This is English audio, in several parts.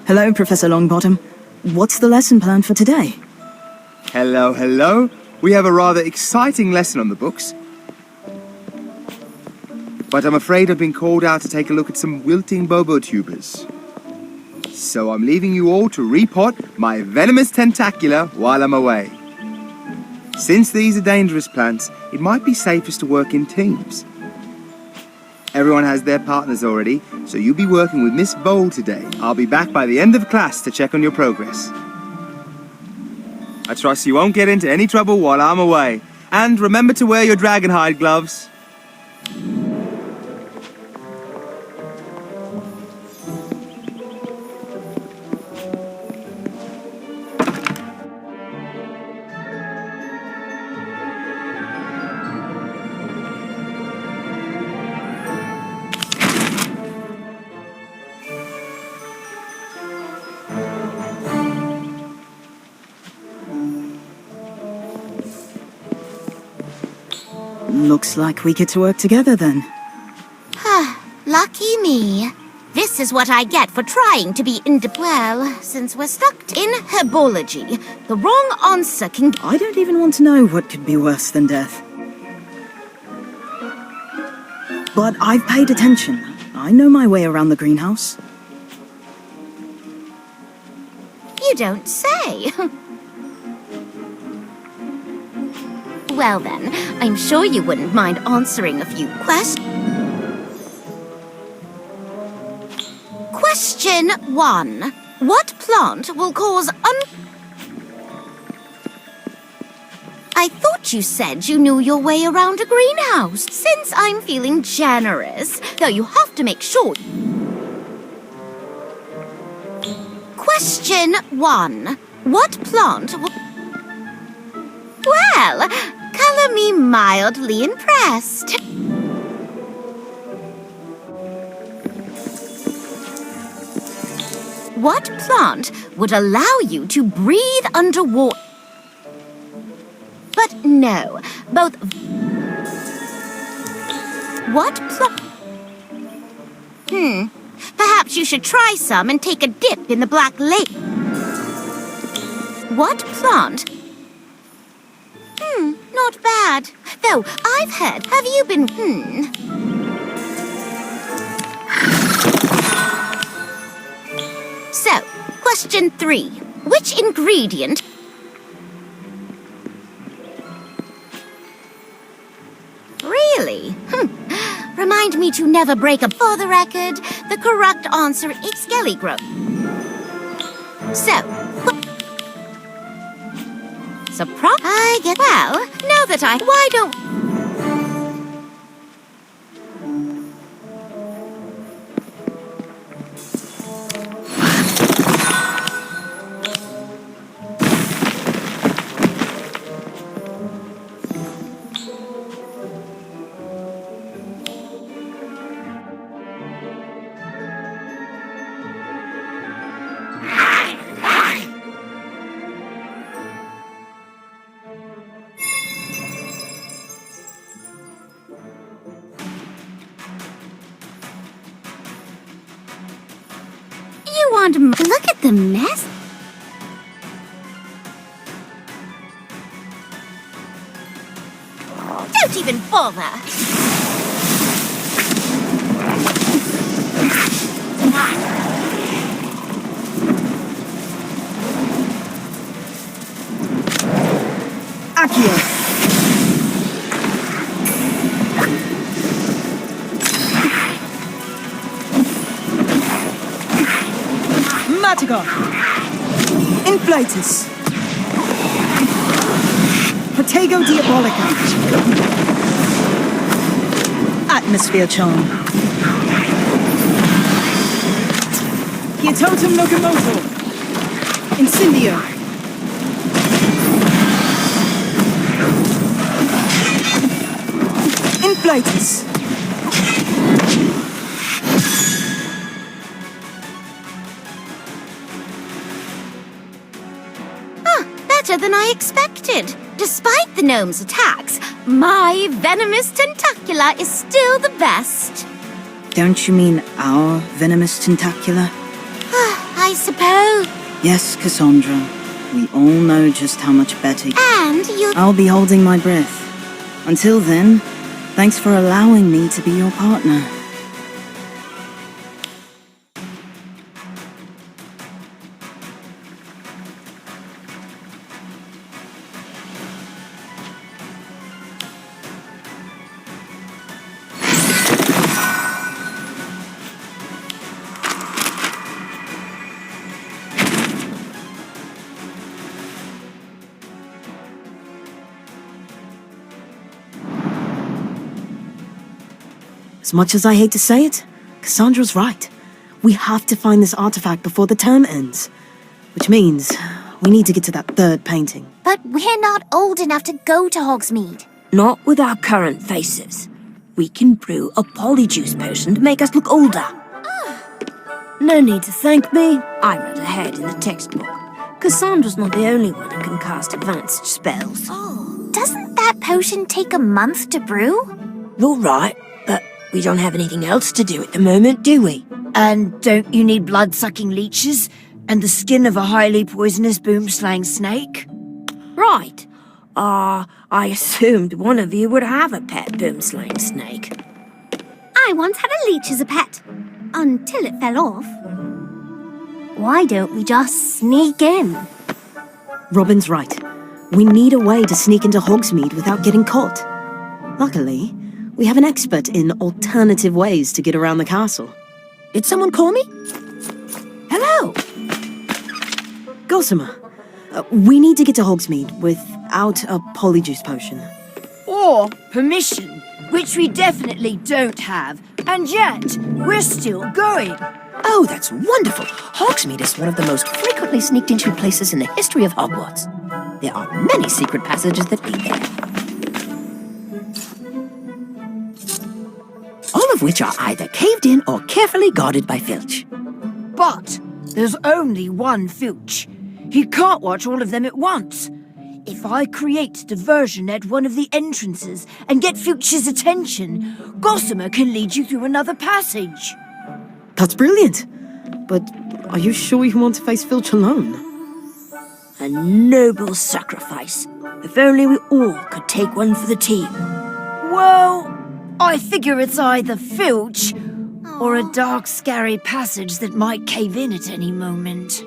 Hello, Professor Longbottom. What's the lesson plan for today? Hello, hello. We have a rather exciting lesson on the books. But I'm afraid I've been called out to take a look at some wilting bobo tubers. So I'm leaving you all to repot my venomous tentacula while I'm away. Since these are dangerous plants, it might be safest to work in teams. Everyone has their partners already, so you'll be working with Miss Bowl today. I'll be back by the end of class to check on your progress. I trust you won't get into any trouble while I'm away. And remember to wear your dragon hide gloves. Looks like we get to work together then. Lucky me. This is what I get for trying to be well, since we're stuck in herbology. The wrong answer can... I don't even want to know what could be worse than death. But I've paid attention. I know my way around the greenhouse. You don't say. Well then, I'm sure you wouldn't mind answering a few questions. Question 1. What plant will cause I thought you said you knew your way around a greenhouse. Since I'm feeling generous, though you have to make sure... Question 1. What plant will... Well, color me mildly impressed. What plant would allow you to breathe underwater? But no, both... What plant? Perhaps you should try some and take a dip in the Black Lake. What plant? Not bad. Though, I've heard, have you been... So, question 3. Which ingredient... Really? Remind me to never break a... For the record, the correct answer is skelly growth. So... Surprise! I get... Well, now that I... Why don't... Look at the mess. Don't even bother. Accio! Matagon! Inflatus! Protego Diabolica! Atmosphere Charm! Pietotum Locomotor! Incendio! alligators! Better than I expected. Despite the gnome's attacks, my venomous tentacula is still the best. Don't you mean our venomous tentacula? I suppose. Yes, Cassandra. We all know just how much better And you... I'll be holding my breath. Until then, thanks for allowing me to be your partner. As much as I hate to say it, Cassandra's right. We have to find this artifact before the term ends. Which means we need to get to that third painting. But we're not old enough to go to Hogsmeade. Not with our current faces. We can brew a polyjuice potion to make us look older. No need to thank me. I read ahead in the textbook. Cassandra's not the only one who can cast advanced spells. Doesn't that potion take a month to brew? You're right, but we don't have anything else to do at the moment, do we? And don't you need blood-sucking leeches and the skin of a highly poisonous boom-slaying snake? Right. I assumed one of you would have a pet boom-slaying snake. I once had a leech as a pet, until it fell off. Why don't we just sneak in? Robin's right. We need a way to sneak into Hogsmeade without getting caught. Luckily, we have an expert in alternative ways to get around the castle. Did someone call me? Hello! Gossamer, we need to get to Hogsmeade without a polyjuice potion. Or permission, which we definitely don't have, and yet we're still going. Oh, that's wonderful! Hogsmeade is one of the most frequently sneaked into places in the history of Hogwarts. There are many secret passages that lead there. All of which are either caved in or carefully guarded by Filch. But there's only one Filch. He can't watch all of them at once. If I create diversion at one of the entrances and get Filch's attention, Gossamer can lead you through another passage. That's brilliant! But are you sure you want to face Filch alone? A noble sacrifice. If only we all could take one for the team. Well, I figure it's either Filch or a dark, scary passage that might cave in at any moment.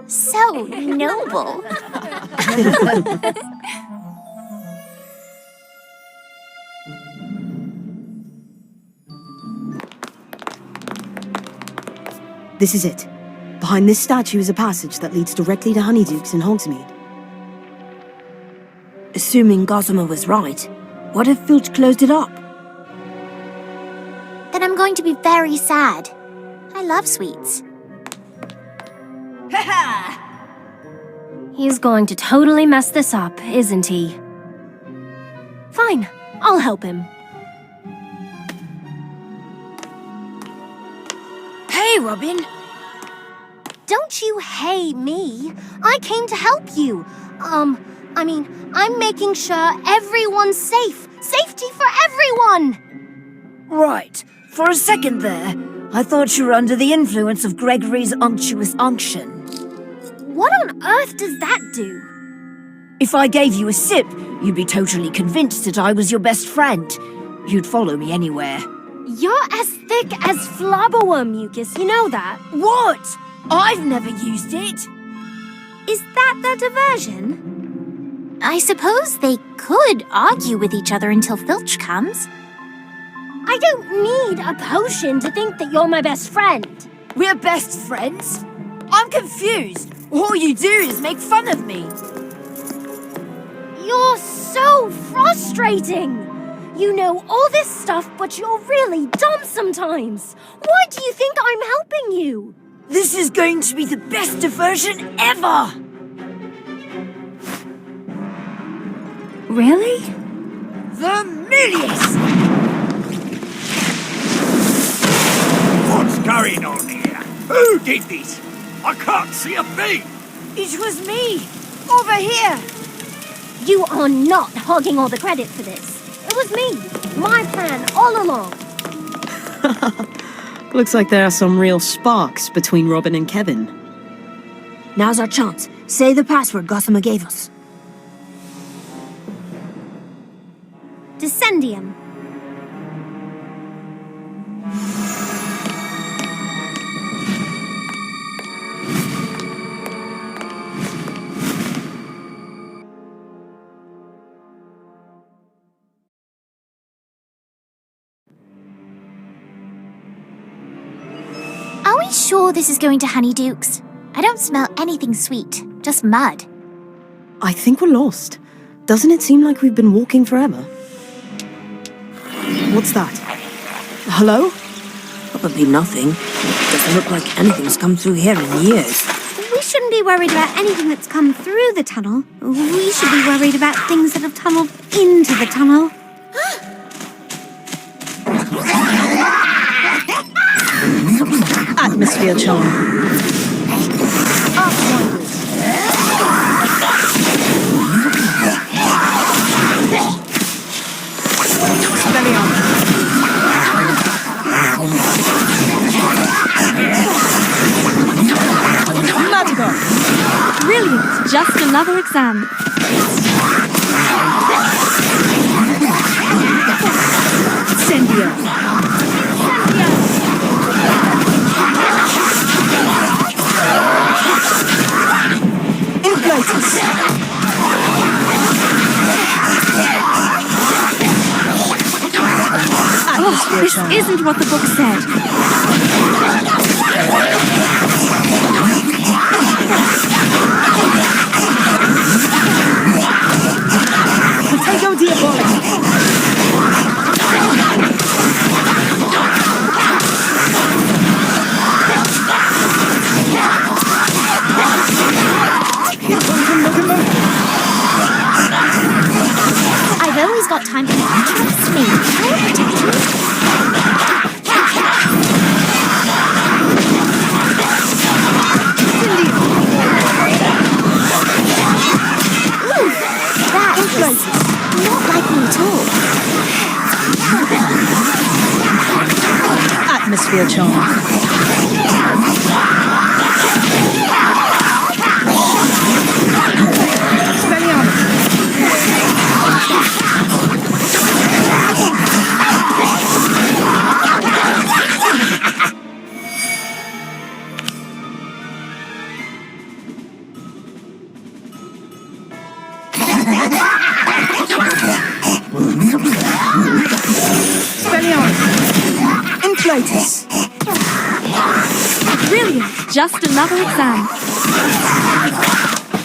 So noble. This is it. Behind this statue is a passage that leads directly to Honeydukes in Hogsmeade. Assuming Gossamer was right, what if Filch closed it up? Then I'm going to be very sad. I love sweets. He's going to totally mess this up, isn't he? Fine, I'll help him. Hey, Robin! Don't you hey me. I came to help you. I'm making sure everyone's safe. Safety for everyone! Right. For a second there, I thought you were under the influence of Gregory's unctuous unction. What on earth does that do? If I gave you a sip, you'd be totally convinced that I was your best friend. You'd follow me anywhere. You're as thick as flabberworm mucus, you know that? What? I've never used it. Is that their diversion? I suppose they could argue with each other until Filch comes. I don't need a potion to think that you're my best friend. We're best friends? I'm confused. All you do is make fun of me. You're so frustrating. You know all this stuff, but you're really dumb sometimes. Why do you think I'm helping you? This is going to be the best diversion ever! Really? Vermilius! What's going on here? Who did this? I can't see a thing! It was me! Over here! You are not hogging all the credit for this. It was me. My plan all along. Looks like there are some real sparks between Robin and Kevin. Now's our chance. Say the password Gossamer gave us. Descendium. Are we sure this is going to Honeydukes? I don't smell anything sweet, just mud. I think we're lost. Doesn't it seem like we've been walking forever? What's that? Hello? Probably nothing. Doesn't look like anything's come through here in years. We shouldn't be worried about anything that's come through the tunnel. We should be worried about things that have tunneled into the tunnel. Atmosphere charm. Brilliant! Just another exam. Incendio. Inflatus. Atmosphere This charm. isn't what the book said. Potato diabolic. I've always got time for that. Trust me. I'll protect you. Ooh, that was not like me at all. Atmosphere charm. Inflatus. Brilliant! Just another exam.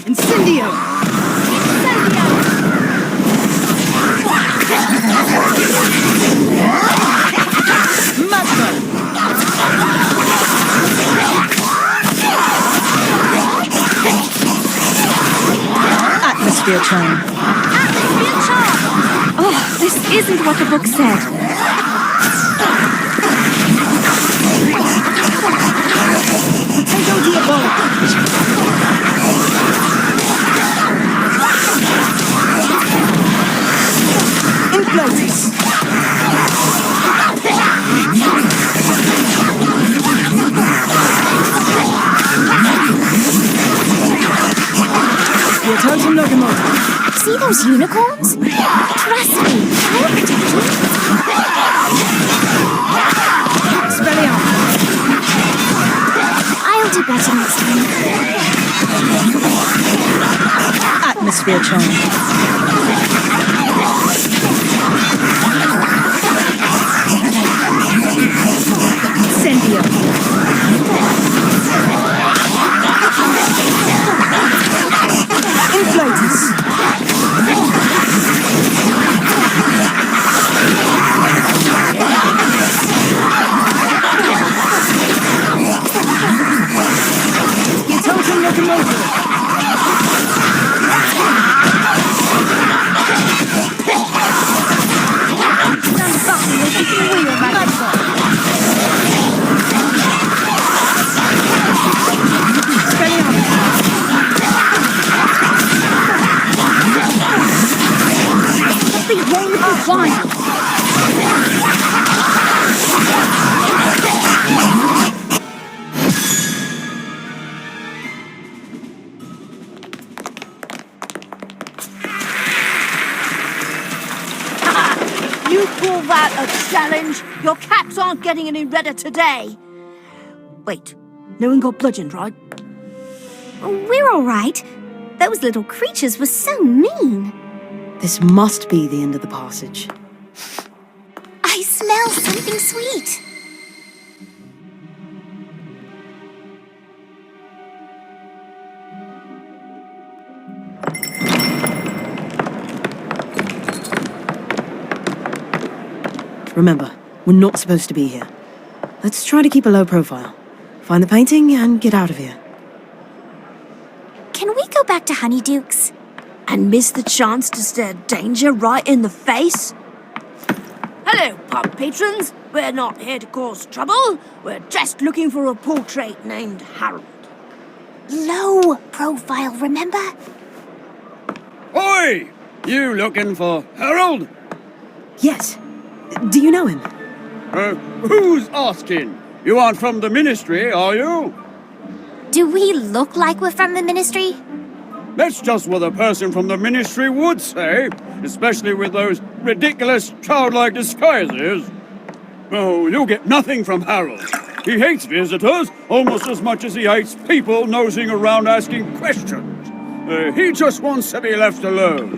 Incendio. Magma. Atmosphere charm. Atmosphere charm! Oh, this isn't what the book said. Potato diabolic. Inflatus. Your totem locomotive. See those unicorns? Trust me. I'll protect you. Expelliarmus. I'll do better next time. Atmosphere charm. Incendio. Inflatus. Your totem locomotive. You call that a challenge? Your cats aren't getting any redder today. Wait, no one got bludgeoned, right? We're all right. Those little creatures were so mean. This must be the end of the passage. I smell something sweet. Remember, we're not supposed to be here. Let's try to keep a low profile. Find the painting and get out of here. Can we go back to Honeydukes? And miss the chance to stare danger right in the face? Hello, pub patrons. We're not here to cause trouble. We're just looking for a portrait named Harold. Low profile, remember? Oi! You looking for Harold? Yes. Do you know him? Who's asking? You aren't from the ministry, are you? Do we look like we're from the ministry? That's just what a person from the ministry would say, especially with those ridiculous childlike disguises. Oh, you'll get nothing from Harold. He hates visitors almost as much as he hates people nosing around asking questions. He just wants to be left alone.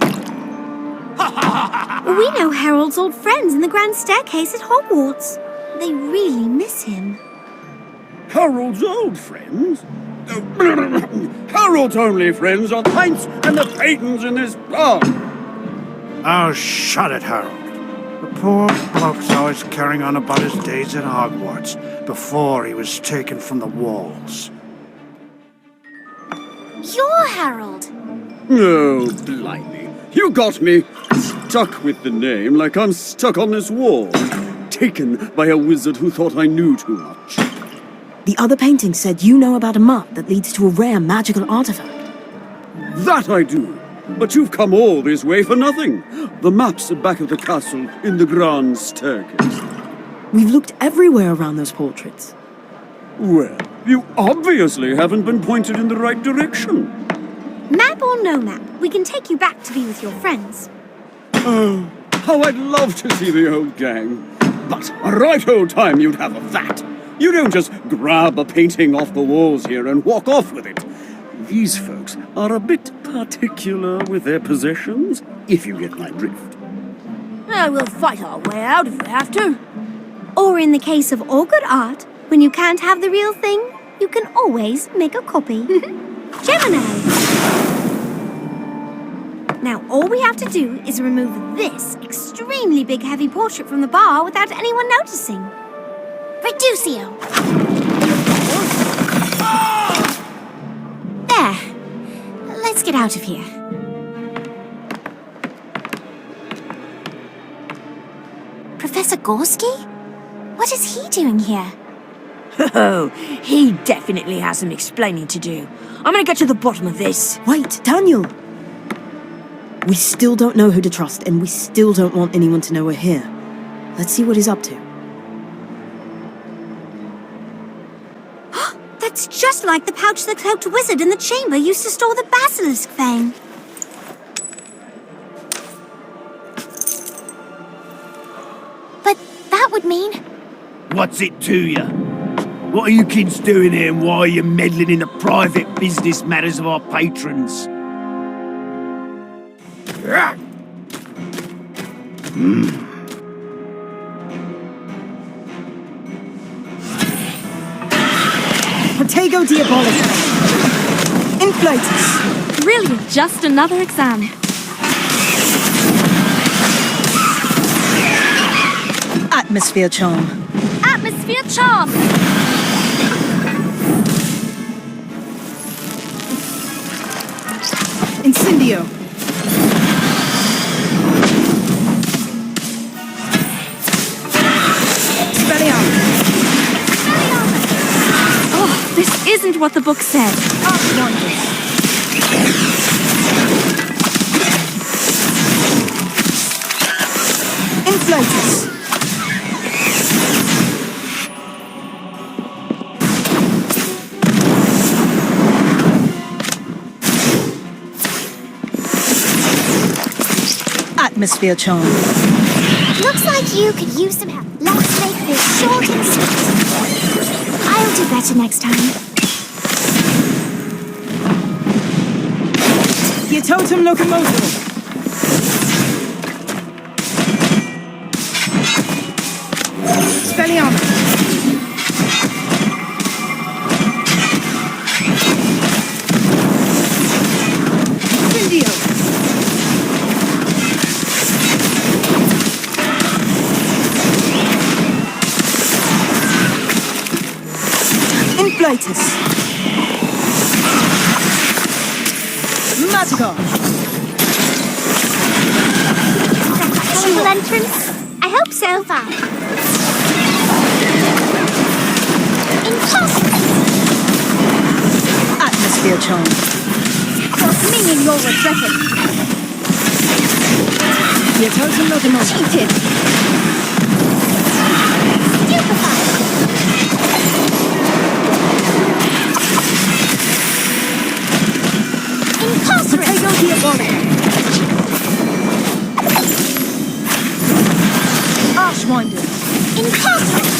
We know Harold's old friends in the grand staircase at Hogwarts. They really miss him. Harold's old friends? Harold's only friends are the Pints and the Paytons in this bar. Oh, shut it, Harold. The poor bloke's always carrying on about his days at Hogwarts before he was taken from the walls. You're Harold. Oh, blimey. You got me stuck with the name like I'm stuck on this wall. Taken by a wizard who thought I knew too much. The other painting said you know about a map that leads to a rare magical artifact. That I do. But you've come all this way for nothing. The map's at the back of the castle in the grand staircase. We've looked everywhere around those portraits. Well, you obviously haven't been pointed in the right direction. Map or no map, we can take you back to be with your friends. Oh, how I'd love to see the old gang. But a right old time you'd have of that. You don't just grab a painting off the walls here and walk off with it. These folks are a bit particular with their possessions, if you get my drift. We'll fight our way out if we have to. Or in the case of all good art, when you can't have the real thing, you can always make a copy. Gemini! Now all we have to do is remove this extremely big heavy portrait from the bar without anyone noticing. Reducio! There. Let's get out of here. Professor Gorski? What is he doing here? Oh, he definitely has some explaining to do. I'm gonna get to the bottom of this. Wait, Daniel! We still don't know who to trust, and we still don't want anyone to know we're here. Let's see what he's up to. That's just like the pouch the cloaked wizard in the chamber used to store the basilisk fang. But that would mean... What's it to you? What are you kids doing here and why are you meddling in the private business matters of our patrons? Protego Diabolica! Inflatus! Really, just another exam. Atmosphere Charm. Atmosphere charm! Incendio! Oh, this isn't what the book said. Inflatus! Atmosphere Charm. Looks like you could use some help. Let's make this short and sweet. I'll do better next time. Your totem locomotive. Spelliarmus. Indio. Inflatus. Matagon. Colourful entrance? I hope so far. Atmosphere charm. What's meaning you'll regret it? Your totem locomotive. Cheated! Stupefied! Incarcerate! Potato diabolic. Archwinder. Incarcerate!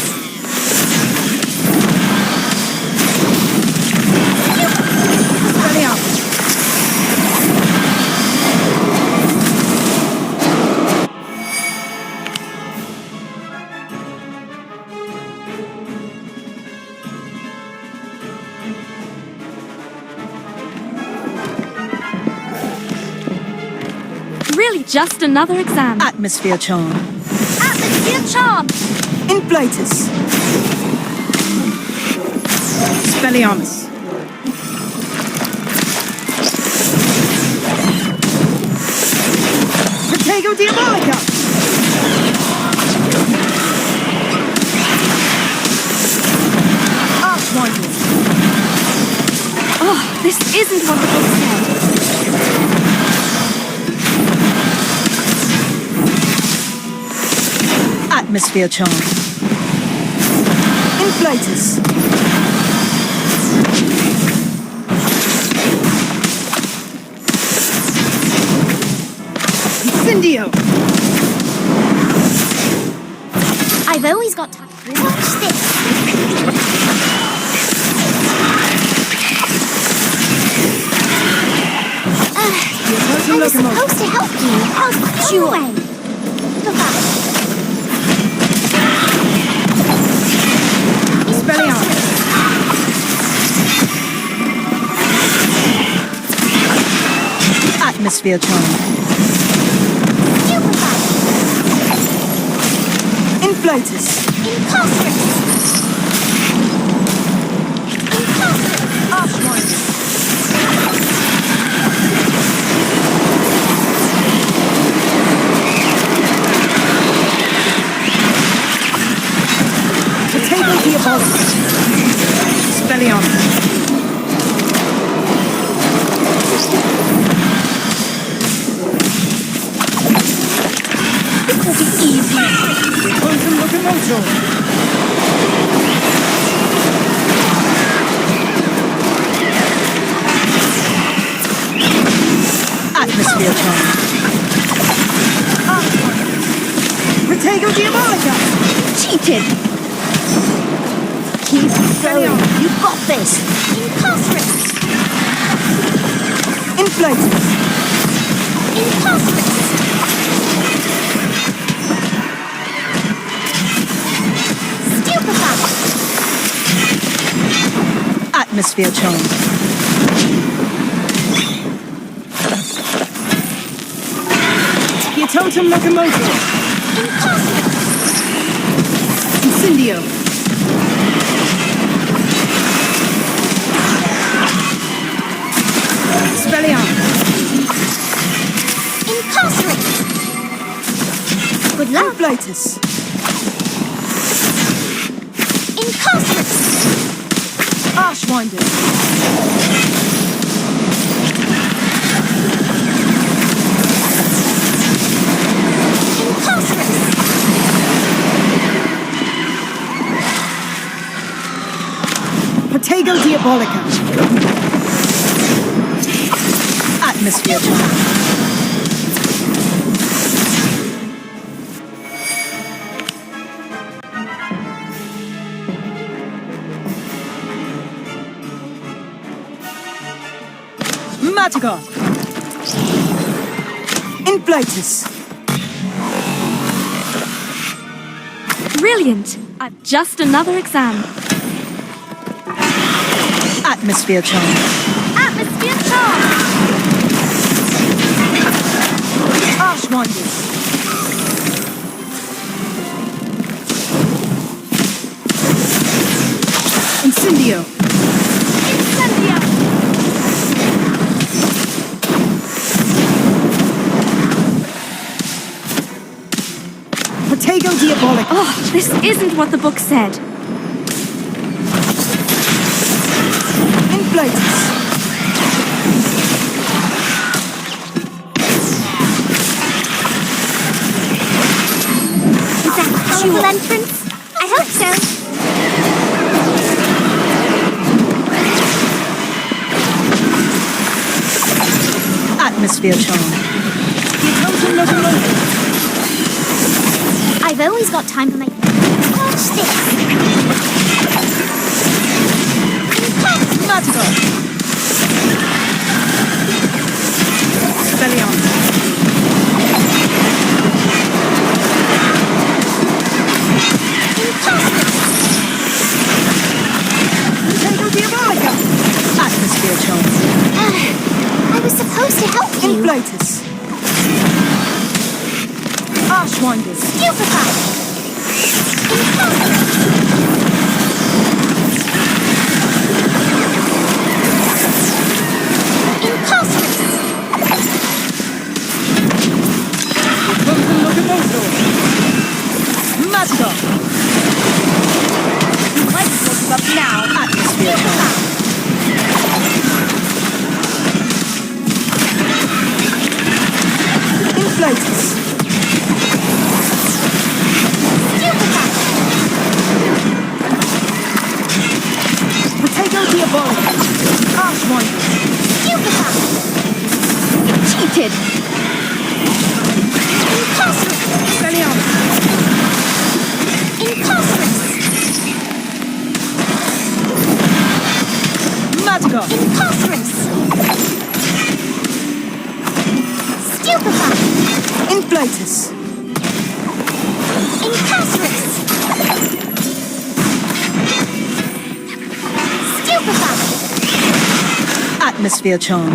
Spelliarmus. Really just another exam. Atmosphere charm. Atmosphere charm! Inflatus. Spelliarmus. Protego Diabolica. Archwinder. Oh, this isn't what the book said. Atmosphere charm. Inflatus. Incendio. I've always got time. Watch this. I was supposed to help you. I'll put you away. Goodbye. Spelliarmus. Atmosphere charm. Stupefied. Inflatus. Incarcerate. Incarcerate. Archwinder. Potato diabolic. Spelliarmus. This will be easy. Totem locomotive. Atmosphere charm. Protego Diabolica. Cheated! Keep going. You got this. Incarcerate. Inflatus. Incarcerate. Stupefied. Atmosphere charm. Your totem locomotive. Incarcerate. Incendio. Spelliarmus. Incarcerate. Good luck. Inflatus. Incarcerate. Archwinder. Incarcerate. Protego Diabolica. Atmosphere charm. Matagon! Inflatus! Brilliant! I've just another exam. Atmosphere charm. Atmosphere charm! Archwinders! Incendio! Incendio! Protego Diabolic! Oh, this isn't what the book said. Inflatus! Is that a colorful entrance? I hope so. Atmosphere charm. I've always got time for my... Watch this! Matagon! Spellion. Protego Diabolica! Atmosphere charm. I was supposed to help you. Inflatus! Archwinders! Stupefy! Matagon! You might as well give up now. Atmosphere charm. Inflatus! Protego Diabolic! Archwinders! Cheated! Spellion. Matagon! Inflatus! Atmosphere charm.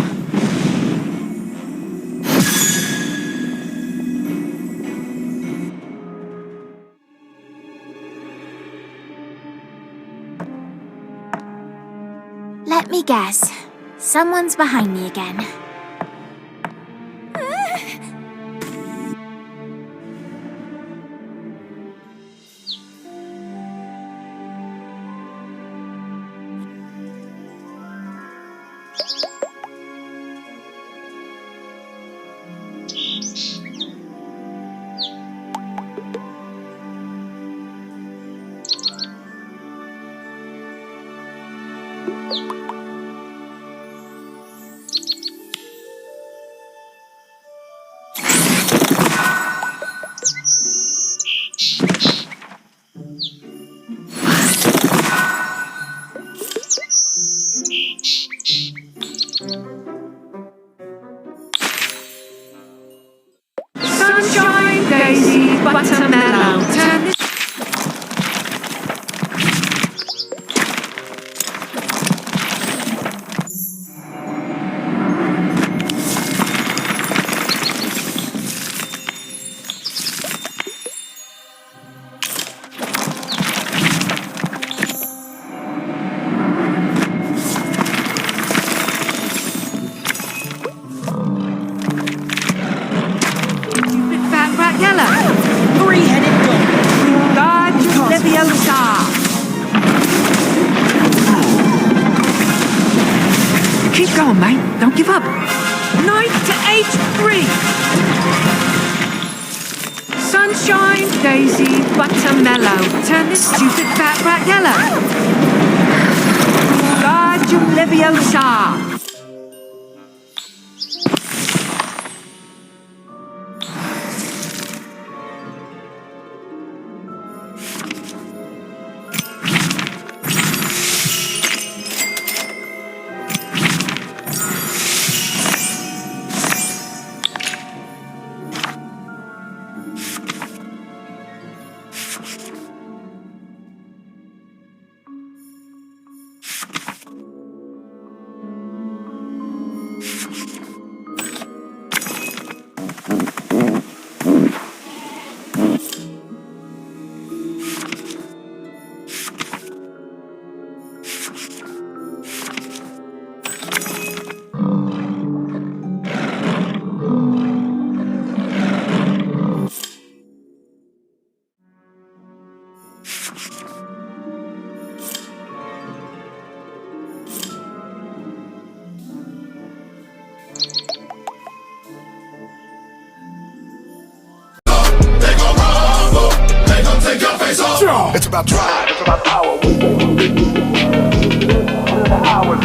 Let me guess. Someone's behind me again. Sunshine, daisy, buttermellow, turn this... Three-headed dog. God, Leviosa! Keep going, mate. Don't give up. Knight to H3. Sunshine, daisy, buttermellow. Turn this stupid fat rat yellow. God, Leviosa! It's about drive, it's about power.